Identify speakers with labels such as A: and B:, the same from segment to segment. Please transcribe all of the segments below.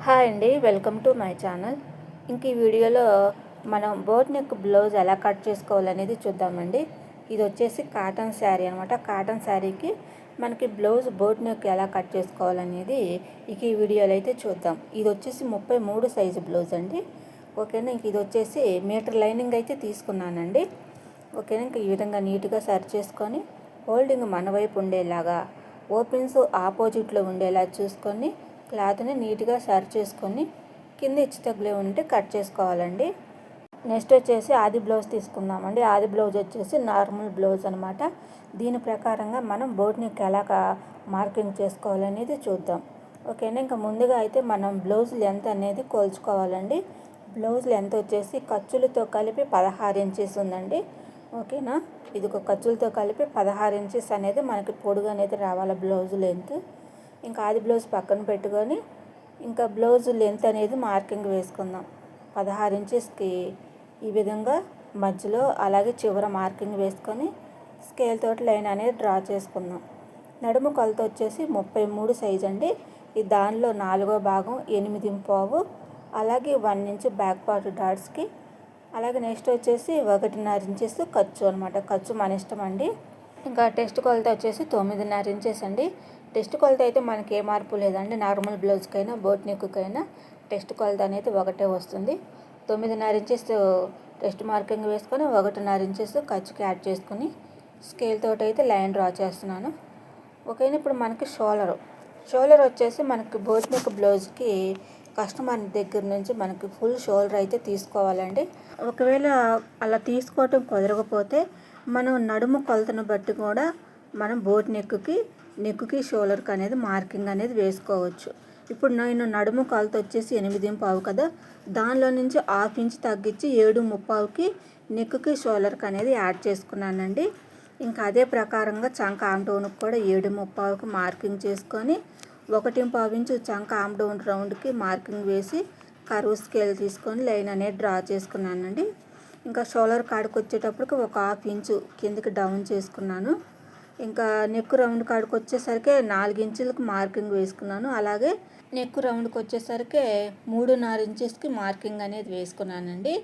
A: Hi అండి, welcome to my channel. ఇంక ఈ వీడియోలో మనం బోట్ నెక్ బ్లౌజ్ ఎలా కట్ చేసుకోవాలనేది చూద్దామండి. ఇది వచ్చేసి కాటన్ శారీ అనమాట. కాటన్ శారీకి మనకి బ్లౌజ్ బోట్ నెక్ ఎలా కట్ చేసుకోవాలనేది ఇక ఈ వీడియోలో అయితే చూద్దాం. ఇది వచ్చేసి 33 సైజు బ్లౌజ్ అండి. ఓకేనా. ఇంక ఇది వచ్చేసి మీటర్ లైనింగ్ అయితే తీసుకున్నానండి. ఓకేనా. ఇంక ఈ విధంగా నీట్గా సర్చ్ చేసుకొని హోల్డింగ్ మన వైపు ఉండేలాగా, ఓపెన్స్ ఆపోజిట్లో ఉండేలా చూసుకొని క్లాత్ని నీట్గా సర్చ్ చేసుకొని కింద హెచ్చు తగ్గులే ఉంటే కట్ చేసుకోవాలండి. నెక్స్ట్ వచ్చేసి ఆది బ్లౌజ్ తీసుకుందామండి. ఆది బ్లౌజ్ వచ్చేసి నార్మల్ బ్లౌజ్ అనమాట. దీని ప్రకారంగా మనం బోట్ నెక్ ఎలా మార్కింగ్ చేసుకోవాలనేది చూద్దాం. ఓకేనా. ఇంకా ముందుగా అయితే మనం బ్లౌజ్ లెంత్ అనేది కొలుచుకోవాలండి. బ్లౌజ్ లెంత్ వచ్చేసి ఖర్చులతో కలిపి 16 ఇంచెస్ ఉందండి. ఓకేనా. ఇది ఒక ఖర్చులతో కలిపి 16 ఇంచెస్ అనేది మనకి పొడుగు అనేది రావాలి బ్లౌజ్ లెంత్. ఇంకా ఆది బ్లౌజ్ పక్కన పెట్టుకొని ఇంకా బ్లౌజ్ లెంత్ అనేది మార్కింగ్ వేసుకుందాం. 16 ఇంచెస్కి ఈ విధంగా మధ్యలో అలాగే చివర మార్కింగ్ వేసుకొని స్కేల్ తోటి లైన్ అనేది డ్రా చేసుకుందాం. నడుము కొలత వచ్చేసి 33 సైజ్ అండి. ఇది దానిలో 4వ భాగం 8.5, అలాగే 1 ఇంచ్ బ్యాక్ పార్ట్ డాట్స్కి, అలాగే నెక్స్ట్ వచ్చేసి 1.5 ఇంచెస్ ఖర్చు అనమాట. ఖర్చు మన ఇష్టం అండి. ఇంకా టెస్ట్ కొలత వచ్చేసి 9.5 ఇంచెస్ అండి. టెస్ట్ కొలత అయితే మనకి ఏ మార్పు లేదండి. నార్మల్ బ్లౌజ్కైనా బోట్ నెక్కైనా టెస్ట్ కొలత అనేది ఒకటే వస్తుంది. 9.5 ఇంచెస్ టెస్ట్ మార్కింగ్ వేసుకొని 1.5 ఇంచెస్ ఖర్చుకి యాడ్ చేసుకుని స్కేల్ తోటి అయితే లైన్ డ్రా చేస్తున్నాను. ఓకేనా. ఇప్పుడు మనకి షోల్డర్ వచ్చేసి మనకి బోట్ నెక్ బ్లౌజ్కి కస్టమర్ దగ్గర నుంచి మనకి ఫుల్ షోల్డర్ అయితే తీసుకోవాలండి. ఒకవేళ అలా తీసుకోవటం కుదరకపోతే మనం నడుము కొలతను బట్టి కూడా మనం బోట్ నెక్కి షోల్డర్కి అనేది మార్కింగ్ అనేది వేసుకోవచ్చు. ఇప్పుడు నేను నడుము కొలత వచ్చేసి 8.5 కదా, దానిలో నుంచి 1/2 ఇంచ్ తగ్గించి 7.5కి నెక్కి షోల్డర్కి అనేది యాడ్ చేసుకున్నానండి. ఇంకా అదే ప్రకారంగా చంక ఆమ్ డౌన్కి కూడా 7.5కి మార్కింగ్ చేసుకొని 1.5 ఇంచు చంక ఆమ్ డౌన్ రౌండ్కి మార్కింగ్ వేసి కర్వ్ స్కేల్ తీసుకొని లైన్ అనేది డ్రా చేసుకున్నానండి. ఇంకా షోల్డర్ కాడికి వచ్చేటప్పటికి ఒక 1/2 ఇంచు కిందకి డౌన్ చేసుకున్నాను. ఇంకా నెక్ రౌండ్ కాడికి వచ్చేసరికి 4 ఇంచులకు మార్కింగ్ వేసుకున్నాను. అలాగే నెక్ రౌండ్కి వచ్చేసరికి 3.5 ఇంచెస్కి మార్కింగ్ అనేది వేసుకున్నానండి.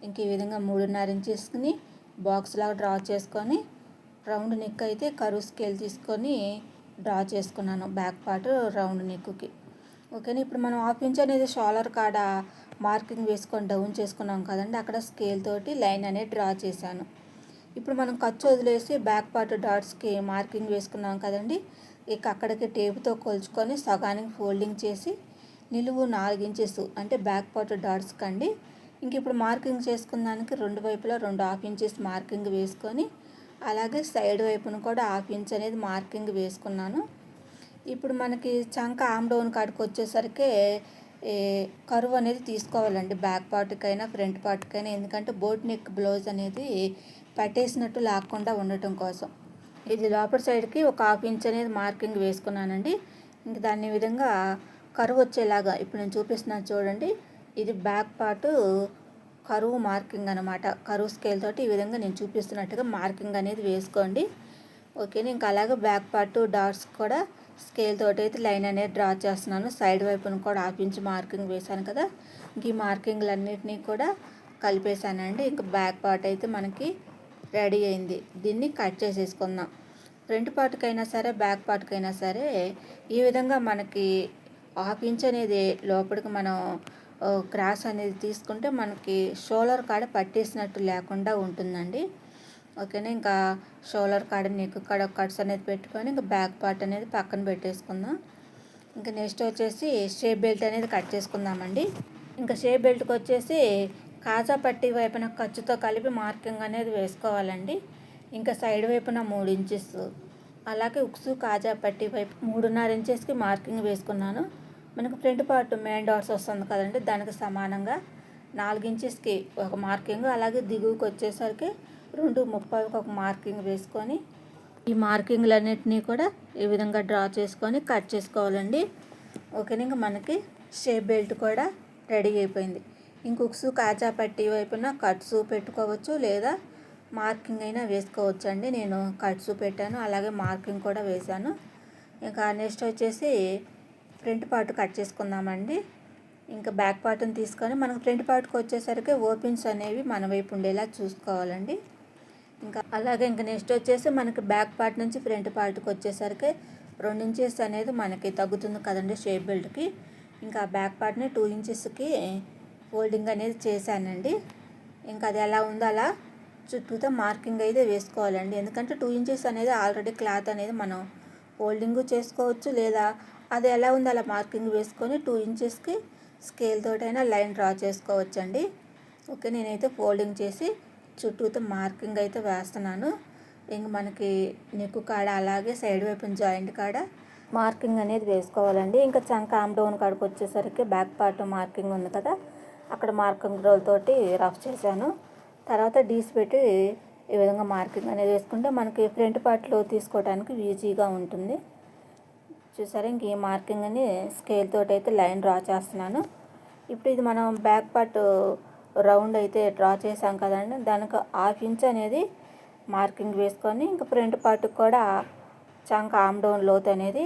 A: ఇంక ఈ విధంగా 3.5 ఇంచెస్ని బాక్స్ లాగా డ్రా చేసుకొని రౌండ్ నెక్ అయితే కర్వ్ స్కేల్ తీసుకొని డ్రా చేసుకున్నాను బ్యాక్ పార్ట్ రౌండ్ నెక్కి. ఓకేనా. ఇప్పుడు మనం 1/2 ఇంచ్ అనేది షోల్డర్ కాడ మార్కింగ్ వేసుకొని డౌన్ చేసుకున్నాం కదండి, అక్కడ స్కేల్ తోటి లైన్ అనేది డ్రా చేశాను. ఇప్పుడు మనం ఖర్చు వదిలేసి బ్యాక్ పార్ట్ డాట్స్కి మార్కింగ్ వేసుకున్నాం కదండి, ఇక అక్కడికి టేపుతో కొలుచుకొని సగానికి ఫోల్డింగ్ చేసి నిలువు 4 ఇంచెస్ అంటే బ్యాక్ పార్ట్ డాట్స్కి అండి. ఇంక ఇప్పుడు మార్కింగ్ చేసుకున్న దానికి రెండు వైపులా 2.5 ఇంచెస్ మార్కింగ్ వేసుకొని అలాగే సైడ్ వైపును కూడా 1/2 ఇంచ్ అనేది మార్కింగ్ వేసుకున్నాను. ఇప్పుడు మనకి చంక ఆమ్ డౌన్ కాడికి వచ్చేసరికి కర్వ్ అనేది తీసుకోవాలండి, బ్యాక్ పార్ట్కైనా ఫ్రంట్ పార్ట్కైనా. ఎందుకంటే బోట్ నెక్ బ్లౌజ్ అనేది పట్టేసినట్టు లాక్కుండా ఉండటం కోసం. ఇది లోపల సైడ్కి ఒక 1/2 ఇంచ్ అనేది మార్కింగ్ వేసుకున్నానండి. ఇంక దాన్ని విధంగా కర్వ్ వచ్చేలాగా ఇప్పుడు నేను చూపిస్తున్నాను చూడండి. ఇది బ్యాక్ పార్ట్ కరువు మార్కింగ్ అనమాట. కరువు స్కేల్ తోటి ఈ విధంగా నేను చూపిస్తున్నట్టుగా మార్కింగ్ అనేది వేసుకోండి. ఓకేనా. ఇంకా అలాగే బ్యాక్ పార్ట్ డాట్స్ కూడా స్కేల్ తోటి అయితే లైన్ అనేది డ్రా చేస్తున్నాను. సైడ్ వైపును కూడా 1/2 ఇంచ్ మార్కింగ్ వేశాను కదా, ఇంక ఈ మార్కింగ్లన్నిటినీ కూడా కలిపేశానండి. ఇంకా బ్యాక్ పార్ట్ అయితే మనకి రెడీ అయింది. దీన్ని కట్ చేసేసుకుందాం. ఫ్రంట్ పార్ట్కైనా సరే బ్యాక్ పార్ట్కైనా సరే ఈ విధంగా మనకి 1/2 ఇంచ్ అనేది లోపలికి మనం క్రాస్ అనేది తీసుకుంటే మనకి షోల్డర్ కాడ పట్టేసినట్టు లేకుండా ఉంటుందండి. ఓకేనా. ఇంకా షోల్డర్ కాడ నెక్ కాడ కట్స్ అనేది పెట్టుకొని ఇంకా బ్యాక్ పార్ట్ అనేది పక్కన పెట్టేసుకుందాం. ఇంకా నెక్స్ట్ వచ్చేసి షేప్ బెల్ట్ అనేది కట్ చేసుకుందామండి. ఇంకా షేప్ బెల్ట్కి వచ్చేసి కాజా పట్టీ వైపున ఖర్చుతో కలిపి మార్కింగ్ అనేది వేసుకోవాలండి. ఇంకా సైడ్ వైపున 3 ఇంచెస్, అలాగే ఉక్సు కాజా పట్టీ వైపు 3.5 ఇంచెస్కి మార్కింగ్ వేసుకున్నాను. మనకు ఫ్రంట్ పార్ట్ మెయిన్ డాట్స్ వస్తుంది కదండి, దానికి సమానంగా 4 ఇంచెస్కి ఒక మార్కింగ్, అలాగే దిగువకి వచ్చేసరికి 2.30కి ఒక మార్కింగ్ వేసుకొని ఈ మార్కింగ్లన్నింటినీ కూడా ఈ విధంగా డ్రా చేసుకొని కట్ చేసుకోవాలండి. ఓకేనా. ఇంకా మనకి షేప్ బెల్ట్ కూడా రెడీ అయిపోయింది. ఇంకొకసు కాజా పట్టీ వైపున కట్స్ పెట్టుకోవచ్చు లేదా మార్కింగ్ అయినా వేసుకోవచ్చు అండి. నేను కట్స్ పెట్టాను, అలాగే మార్కింగ్ కూడా వేశాను. ఇంకా నెక్స్ట్ వచ్చేసి ఫ్రంట్ పార్ట్ కట్ చేసుకుందామండి. ఇంకా బ్యాక్ పార్ట్ని తీసుకొని మనకు ఫ్రంట్ పార్ట్కి వచ్చేసరికి ఓపెన్స్ అనేవి మన వైపు ఉండేలా చూసుకోవాలండి. ఇంకా అలాగే ఇంకా నెక్స్ట్ వచ్చేసి మనకి బ్యాక్ పార్ట్ నుంచి ఫ్రంట్ పార్ట్కి వచ్చేసరికి 2 ఇంచెస్ అనేది మనకి తగ్గుతుంది కదండి షేప్ బెల్ట్కి. ఇంకా బ్యాక్ పార్ట్ని 2 ఇంచెస్కి ఫోల్డింగ్ అనేది చేశానండి. ఇంకా అది ఎలా ఉందో అలా చుట్టూతో మార్కింగ్ అయితే వేసుకోవాలండి. ఎందుకంటే 2 ఇంచెస్ అనేది ఆల్రెడీ క్లాత్ అనేది మనం ఫోల్డింగ్ చేసుకోవచ్చు, లేదా అది ఎలా ఉందో అలా మార్కింగ్ వేసుకొని 2 ఇంచెస్కి స్కేల్ తోటైనా లైన్ డ్రా చేసుకోవచ్చండి. ఓకే, నేనైతే ఫోల్డింగ్ చేసి చుట్టూతో మార్కింగ్ అయితే వేస్తున్నాను. ఇంక మనకి నెక్ కాడ అలాగే సైడ్ వైపున జాయింట్ కాడ మార్కింగ్ అనేది వేసుకోవాలండి. ఇంకా చంక ఆమ్ డౌన్ కాడికి వచ్చేసరికి బ్యాక్ పార్ట్ మార్కింగ్ ఉంది కదా, అక్కడ మార్కింగ్ రోల్ తోటి రఫ్ చేశాను. తర్వాత డీస్ పెట్టి ఈ విధంగా మార్కింగ్ అనేది వేసుకుంటే మనకి ఫ్రంట్ పార్ట్లో తీసుకోవడానికి ఈజీగా ఉంటుంది. చూసారా, ఇంక ఈ మార్కింగ్ అని స్కేల్ తోటి అయితే లైన్ డ్రా చేస్తున్నాను. ఇప్పుడు ఇది మనం బ్యాక్ పార్ట్ రౌండ్ అయితే డ్రా చేసాం కదండి, దానికి 1/2 ఇంచ్ అనేది మార్కింగ్ వేసుకొని ఇంకా ఫ్రంట్ పార్ట్కి కూడా చంక ఆమ్ డౌన్ లోతు అనేది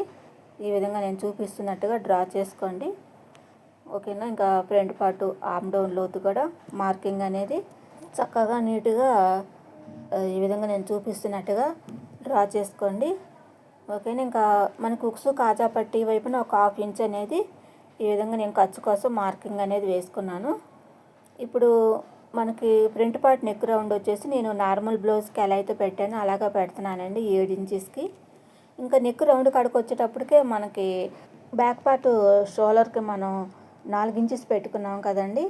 A: ఈ విధంగా నేను చూపిస్తున్నట్టుగా డ్రా చేసుకోండి. ఓకేనా, ఇంకా ఫ్రంట్ పార్ట్ ఆమ్ డౌన్ లోతు కూడా మార్కింగ్ అనేది చక్కగా నీట్గా ఈ విధంగా నేను చూపిస్తున్నట్టుగా డ్రా చేసుకోండి. ఓకేనా, ఇంకా మనకు ఉక్సు కాజా పట్టి వైపున ఒక 1/2 ఇంచ్ అనేది ఈ విధంగా నేను ఖర్చు కోసం మార్కింగ్ అనేది వేసుకున్నాను. ఇప్పుడు మనకి ఫ్రంట్ పార్ట్ నెక్ రౌండ్ వచ్చేసి నేను నార్మల్ బ్లౌజ్కి ఎలా అయితే పెట్టానో అలాగా పెడుతున్నానండి 7 ఇంచెస్కి. ఇంకా నెక్ రౌండ్ కాడికి వచ్చేటప్పటికే మనకి బ్యాక్ పార్ట్ షోల్డర్కి మనం 4 ఇంచెస్ పెట్టుకున్నాం కదండి.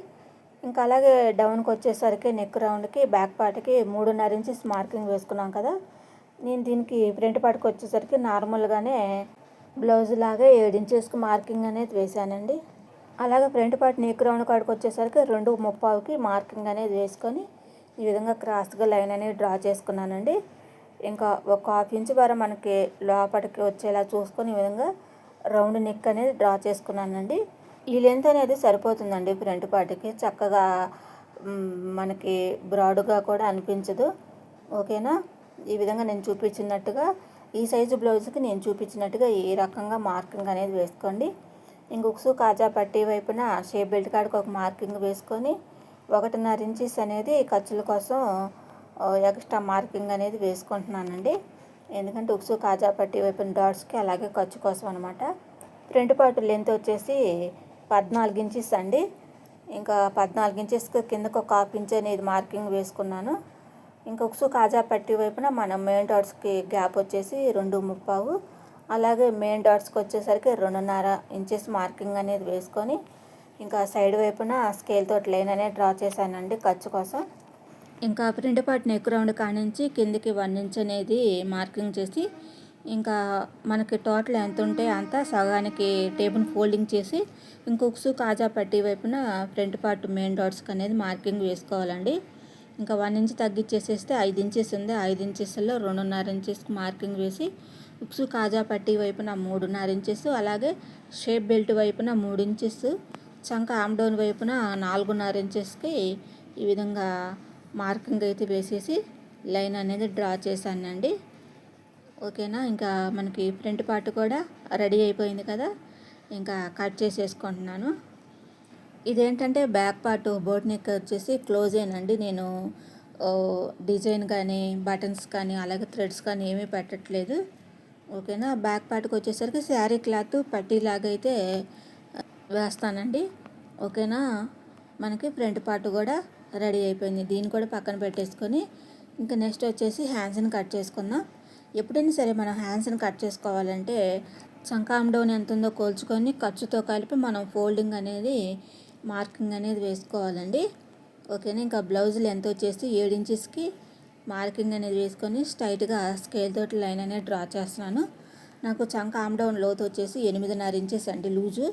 A: ఇంకా అలాగే డౌన్కి వచ్చేసరికి నెక్ రౌండ్కి బ్యాక్ పార్ట్కి 3.5 ఇంచెస్ మార్కింగ్ వేసుకున్నాం కదా. నేను దీనికి ఫ్రంట్ పార్ట్కి వచ్చేసరికి నార్మల్గానే బ్లౌజ్ లాగా 7 ఇంచెస్కి మార్కింగ్ అనేది వేసానండి. అలాగే ఫ్రంట్ పార్ట్ నెక్ రౌండ్ కాడికి వచ్చేసరికి 2.35కి మార్కింగ్ అనేది వేసుకొని ఈ విధంగా క్రాస్గా లైన్ అనేది డ్రా చేసుకున్నానండి. ఇంకా ఒక 1/2 ఇంచ్ వరకు మనకి లోపలికి వచ్చేలా చూసుకొని ఈ విధంగా రౌండ్ నెక్ అనేది డ్రా చేసుకున్నానండి. ఈ లెంత్ అనేది సరిపోతుందండి ఫ్రంట్ పార్ట్కి, చక్కగా మనకి బ్రాడ్గా కూడా అనిపించదు. ఓకేనా, ఈ విధంగా నేను చూపించినట్టుగా ఈ సైజు బ్లౌజ్కి నేను చూపించినట్టుగా ఈ రకంగా మార్కింగ్ అనేది వేసుకోండి. ఇంక ఉక్సు కాజా పట్టి వైపున షేప్ బెల్ట్ కాడికి ఒక మార్కింగ్ వేసుకొని 1.5 ఇంచెస్ అనేది ఖర్చుల కోసం ఎక్స్ట్రా మార్కింగ్ అనేది వేసుకుంటున్నానండి. ఎందుకంటే ఉక్సు కాజా పట్టి వైపున డాట్స్కి అలాగే ఖర్చు కోసం అనమాట. ఫ్రంట్ పార్ట్ లెంత్ వచ్చేసి 14 ఇంచెస్ అండి. ఇంకా 14 ఇంచెస్కి కిందకు ఒక 1/2 ఇంచ్ అనేది మార్కింగ్ వేసుకున్నాను. ఇంకా ఉక్సు కాజా పట్టి వైపున మనం మెయిన్ డాట్స్కి గ్యాప్ వచ్చేసి 2.35, అలాగే మెయిన్ డాట్స్కి వచ్చేసరికి 2.5 ఇంచెస్ మార్కింగ్ అనేది వేసుకొని ఇంకా సైడ్ వైపున స్కేల్ తోటి లైన్ అనేది డ్రా చేశానండి ఖర్చు కోసం. ఇంకా ఫ్రంట్ పార్ట్ నెక్ రౌండ్ కానించి కిందికి 1 ఇంచ్ అనేది మార్కింగ్ చేసి ఇంకా మనకి టోటల్ ఎంత ఉంటే అంత సగానికి టేబుల్ ఫోల్డింగ్ చేసి ఇంకా ఉక్సు కాజా పట్టి వైపున ఫ్రంట్ పార్ట్ మెయిన్ డాట్స్కి అనేది మార్కింగ్ వేసుకోవాలండి. ఇంకా 1 ఇంచ్ తగ్గించేసేస్తే 5 ఇంచెస్ ఉంది, 5 ఇంచెస్లో 2.5 ఇంచెస్కి మార్కింగ్ వేసి ఉక్సు కాజా పట్టి వైపున 3.5 ఇంచెస్, అలాగే షేప్ బెల్ట్ వైపున 3 ఇంచెస్, చంక ఆమ్ డౌన్ వైపున 4.5 ఇంచెస్కి ఈ విధంగా మార్కింగ్ అయితే వేసేసి లైన్ అనేది డ్రా చేశానండి. ఓకేనా, ఇంకా మనకి ఫ్రంట్ పార్ట్ కూడా రెడీ అయిపోయింది కదా, ఇంకా కట్ చేసేసుకుంటున్నాను. ఇదేంటంటే బ్యాక్ పార్ట్ బోట్ నెక్ వచ్చేసి క్లోజ్ అయినండి. నేను డిజైన్ కానీ బటన్స్ కానీ అలాగే థ్రెడ్స్ కానీ ఏమీ పెట్టట్లేదు. ఓకేనా, బ్యాక్ పార్ట్కి వచ్చేసరికి శారీ క్లాత్ పట్టీలాగా అయితే వేస్తానండి. ఓకేనా, మనకి ఫ్రంట్ పార్ట్ కూడా రెడీ అయిపోయింది. దీన్ని కూడా పక్కన పెట్టేసుకొని ఇంకా నెక్స్ట్ వచ్చేసి హ్యాండ్స్ని కట్ చేసుకుందాం. ఎప్పుడైనా సరే మనం హ్యాండ్స్ని కట్ చేసుకోవాలంటే చంక ఆమ్ డౌన్ ఎంత ఉందో కోల్చుకొని ఖర్చుతో కలిపి మనం ఫోల్డింగ్ అనేది మార్కింగ్ అనేది వేసుకోవాలండి. ఓకేనా, ఇంకా బ్లౌజ్ లెంత్ వచ్చేసి 7 ఇంచెస్కి మార్కింగ్ అనేది వేసుకొని స్ట్రైట్గా స్కేల్ తోటి లైన్ అనేది డ్రా చేస్తున్నాను. నాకు చంక ఆమ్ డౌన్ లోతు వచ్చేసి 8.5 ఇంచెస్ అండి లూజు.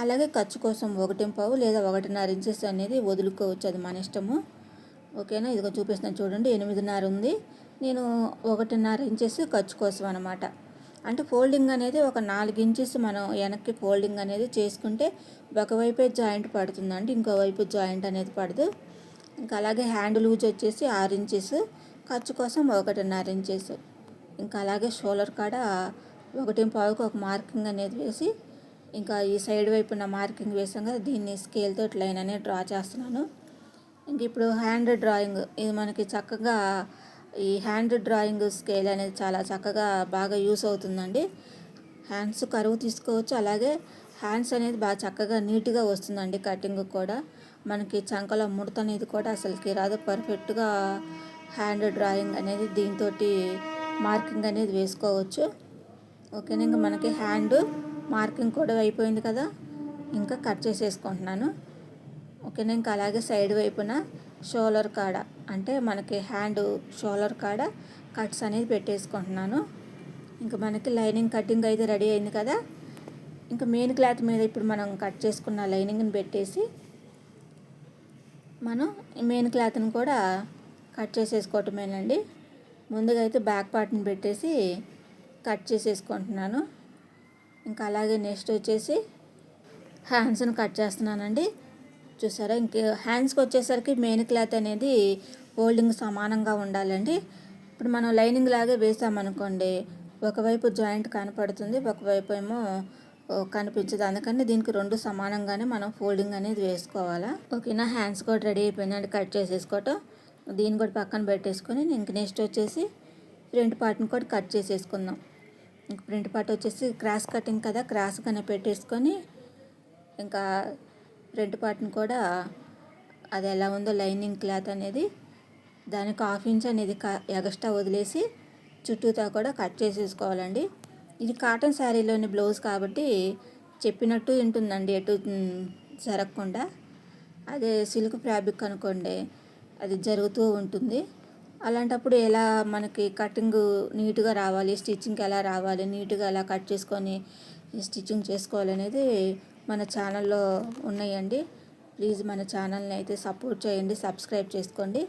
A: అలాగే ఖర్చు కోసం 1.5 లేదా 1.5 ఇంచెస్ అనేది వదులుకోవచ్చు, అది మన ఇష్టము. ఓకేనా, ఇదిగో చూపిస్తున్నాను చూడండి, 8.5 ఉంది. నేను 1.5 ఇంచెస్ ఖర్చు కోసం అనమాట. అంటే ఫోల్డింగ్ అనేది ఒక 4 ఇంచెస్ మనం వెనక్కి ఫోల్డింగ్ అనేది చేసుకుంటే ఒకవైపే జాయింట్ పడుతుందండి, ఇంకోవైపు జాయింట్ అనేది పడదు. ఇంకా అలాగే హ్యాండ్ లూజ్ వచ్చేసి 6 ఇంచెస్, ఖర్చు కోసం 1.5 ఇంచెస్. ఇంకా అలాగే షోల్డర్ కాడ 1.5కి ఒక మార్కింగ్ అనేది వేసి ఇంకా ఈ సైడ్ వైపున మార్కింగ్ వేసాం కదా, దీన్ని స్కేల్తో లైన్ అనేది డ్రా చేస్తున్నాను. ఇంక ఇప్పుడు హ్యాండ్ డ్రాయింగ్, ఇది మనకి చక్కగా ఈ హ్యాండ్ డ్రాయింగ్ స్కేల్ అనేది చాలా చక్కగా బాగా యూస్ అవుతుందండి. హ్యాండ్స్ కరువు తీసుకోవచ్చు, అలాగే హ్యాండ్స్ అనేది బాగా చక్కగా నీట్గా వస్తుందండి. కటింగ్ కూడా మనకి చంకలో ముడత అనేది కూడా అసలుకి రాదు. పర్ఫెక్ట్గా హ్యాండ్ డ్రాయింగ్ అనేది దీంతో మార్కింగ్ అనేది వేసుకోవచ్చు. ఓకేనా, ఇంకా మనకి హ్యాండ్ మార్కింగ్ కూడా అయిపోయింది కదా, ఇంకా కట్ చేసేసుకుంటున్నాను. ఓకేనా, ఇంకా అలాగే సైడ్ వైపున షోల్డర్ కాడ, అంటే మనకి హ్యాండ్ షోల్డర్ కాడ కట్స్ అనేది పెట్టేసుకుంటున్నాను. ఇంకా మనకి లైనింగ్ కటింగ్ అయితే రెడీ అయింది కదా. ఇంకా మెయిన్ క్లాత్ మీద ఇప్పుడు మనం కట్ చేసుకున్న లైనింగ్ని పెట్టేసి మనం మెయిన్ క్లాత్ని కూడా కట్ చేసేసుకోవటమేనండి. ముందుగా అయితే బ్యాక్ పార్ట్ని పెట్టేసి కట్ చేసేసుకుంటున్నాను. ఇంకా అలాగే నెక్స్ట్ వచ్చేసి హ్యాండ్స్ని కట్ చేస్తున్నానండి. చూసారా, ఇంక హ్యాండ్స్కి వచ్చేసరికి మెయిన్ క్లాత్ అనేది ఫోల్డింగ్ సమానంగా ఉండాలండి. ఇప్పుడు మనం లైనింగ్ లాగే వేసామనుకోండి, ఒకవైపు జాయింట్ కనపడుతుంది, ఒకవైపు ఏమో కనిపించదు. అందుకని దీనికి రెండు సమానంగానే మనం ఫోల్డింగ్ అనేది వేసుకోవాలా. ఓకేనా, హ్యాండ్స్ కూడా రెడీ అయిపోయిందండి, కట్ చేసేసుకోవటం. దీన్ని కూడా పక్కన పెట్టేసుకొని ఇంక నెక్స్ట్ వచ్చేసి ఫ్రంట్ పార్ట్ని కూడా కట్ చేసేసుకుందాం. ఇంక ఫ్రంట్ పార్ట్ వచ్చేసి క్రాస్ కటింగ్ కదా, క్రాస్గానే పెట్టేసుకొని ఇంకా ఫ్రంట్ పార్ట్ని కూడా అది ఎలా ఉందో లైనింగ్ క్లాత్ అనేది దానికి 1/2 ఇంచ్ అనేది ఎగస్ట్రా వదిలేసి చుట్టూతా కూడా కట్ చేసేసుకోవాలండి. ఇది కాటన్ శారీలోని బ్లౌజ్ కాబట్టి చెప్పినట్టు ఉంటుందండి, ఎటు జరగకుండా. అదే సిల్క్ ఫ్యాబ్రిక్ అనుకోండి, అది జరుగుతూ ఉంటుంది. అలాంటప్పుడు ఎలా మనకి కటింగ్ నీట్గా రావాలి, స్టిచ్చింగ్ ఎలా రావాలి, నీట్గా ఎలా కట్ చేసుకొని స్టిచ్చింగ్ చేసుకోవాలనేది మన ఛానల్లో ఉన్నాయండి. ప్లీజ్ మన ఛానల్ని అయితే సపోర్ట్ చేయండి, సబ్స్క్రైబ్ చేసుకోండి.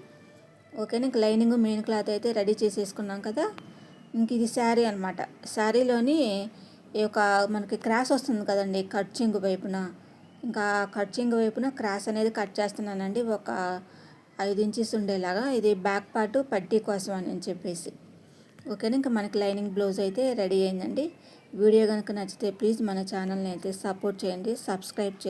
A: ఓకేనా, ఇంక లైనింగ్ మెయిన్ క్లాత్ అయితే రెడీ చేసేసుకున్నాం కదా. ఇంక ఇది శారీ అనమాట. శారీలోని ఈ యొక్క మనకి క్రాస్ వస్తుంది కదండి కట్చింగ్ వైపున, ఇంకా కట్చింగ్ వైపున క్రాస్ అనేది కట్ చేస్తున్నానండి, ఒక 5 ఇంచెస్ ఉండేలాగా. ఇది బ్యాక్ పార్ట్ పట్టీ కోసం అని చెప్పేసి. ఓకేనా, ఇంకా మనకి లైనింగ్ బ్లౌజ్ అయితే రెడీ అయిందండి. వీడియో కనుక నచ్చితే ప్లీజ్ మన ఛానల్ని అయితే సపోర్ట్ చేయండి, సబ్స్క్రైబ్ చేయండి.